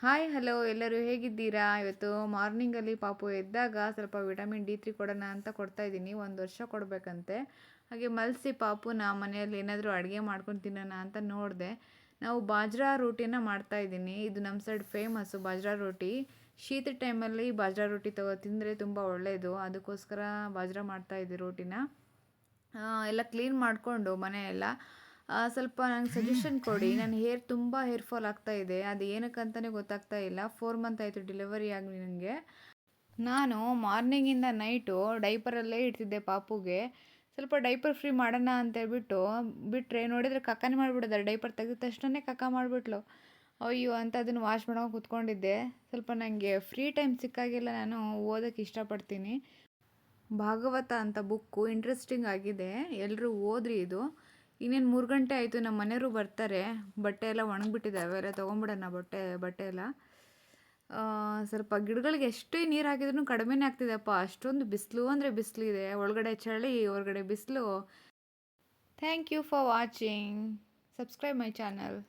Hi hello ಎಲ್ಲರೂ ಹೇಗಿದ್ದೀರಾ? ಇವತ್ತು ಮಾರ್ನಿಂಗಲ್ಲಿ ಪಾಪು ಎದ್ದಾಗ ಸ್ವಲ್ಪ ವಿಟಮಿನ್ ಡಿ3 ಕೊಡೋಣ ಅಂತ ಕೊಡ್ತಾಯಿದ್ದೀನಿ. 1 ವರ್ಷ ಕೊಡಬೇಕಂತೆ. ಹಾಗೆ ಮಲಸಿ ಪಾಪುನ ಮನೆಯಲ್ಲಿ ಏನಾದರೂ ಅಡುಗೆ ಮಾಡ್ಕೊಂಡು ತಿನ್ನೋಣ ಅಂತ ನೋಡಿದೆ. ನಾವು ಬಾಜ್ರಾ ರೋಟಿನ ಮಾಡ್ತಾಯಿದ್ದೀನಿ. ಇದು ನಮ್ಮ ಸೈಡ್ ಫೇಮಸ್ಸು ಬಾಜ್ರಾ ರೋಟಿ. ಶೀತ ಟೈಮಲ್ಲಿ ಬಾಜ್ರಾ ರೋಟಿ ತಿಂದರೆ ತುಂಬ ಒಳ್ಳೆಯದು. ಅದಕ್ಕೋಸ್ಕರ ಬಾಜ್ರಾ ಮಾಡ್ತಾಯಿದ್ದೆ ರೋಟಿನ. ಎಲ್ಲ ಕ್ಲೀನ್ ಮಾಡಿಕೊಂಡು ಮನೆಯೆಲ್ಲ ಸ್ವಲ್ಪ ನಂಗೆ ಸಜೆಷನ್ ಕೊಡಿ. ನನ್ನ ತುಂಬ ಹೇರ್ ಫಾಲ್ ಆಗ್ತಾ ಇದೆ. ಅದು ಏನಕ್ಕಂತಲೇ ಗೊತ್ತಾಗ್ತಾ ಇಲ್ಲ. 4 ಮಂತ್ ಆಯಿತು ಡೆಲಿವರಿ ಆಗಿ ನನಗೆ. ನಾನು ಮಾರ್ನಿಂಗಿಂದ ನೈಟು ಡೈಪರಲ್ಲೇ ಇಡ್ತಿದ್ದೆ ಪಾಪುಗೆ. ಸ್ವಲ್ಪ ಡೈಪರ್ ಫ್ರೀ ಮಾಡೋಣ ಅಂತೇಳ್ಬಿಟ್ಟು ಬಿಟ್ಟರೆ ನೋಡಿದರೆ ಕಕ್ಕನೇ ಮಾಡಿಬಿಡೋದು. ಡೈಪರ್ ತೆಗೆದ ತಕ್ಷಣವೇ ಕಕ್ಕ ಮಾಡಿಬಿಟ್ಲು. ಅಯ್ಯೋ ಅಂತ ಅದನ್ನು ವಾಶ್ ಮಾಡೋಕೆ ಕೂತ್ಕೊಂಡಿದ್ದೆ. ಸ್ವಲ್ಪ ನನಗೆ ಫ್ರೀ ಟೈಮ್ ಸಿಕ್ಕಾಗೆಲ್ಲ ನಾನು ಓದೋಕ್ಕೆ ಇಷ್ಟಪಡ್ತೀನಿ. ಭಾಗವತ ಅಂತ ಬುಕ್ಕು ಇಂಟ್ರೆಸ್ಟಿಂಗ್ ಆಗಿದೆ. ಎಲ್ಲರೂ ಓದ್ರಿ ಇದು. ಇನ್ನೇನು 3 ಗಂಟೆ ಆಯಿತು, ನಮ್ಮ ಮನೆಯವರು ಬರ್ತಾರೆ. ಬಟ್ಟೆ ಎಲ್ಲ ಒಣಗಿಬಿಟ್ಟಿದ್ದಾವೆ, ಎಲ್ಲ ತೊಗೊಂಬಿಡೋಣ ಬಟ್ಟೆ ಎಲ್ಲ. ಸ್ವಲ್ಪ ಗಿಡಗಳಿಗೆ ಎಷ್ಟೇ ನೀರು ಹಾಕಿದ್ರೂ ಕಡಿಮೆನೇ ಆಗ್ತಿದೆಪ್ಪ. ಅಷ್ಟೊಂದು ಬಿಸಿಲು ಅಂದರೆ ಬಿಸಿಲಿದೆ. ಒಳಗಡೆ ಚಳಿ, ಹೊರಗಡೆ ಬಿಸಿಲು. Thank you for watching. Subscribe my channel.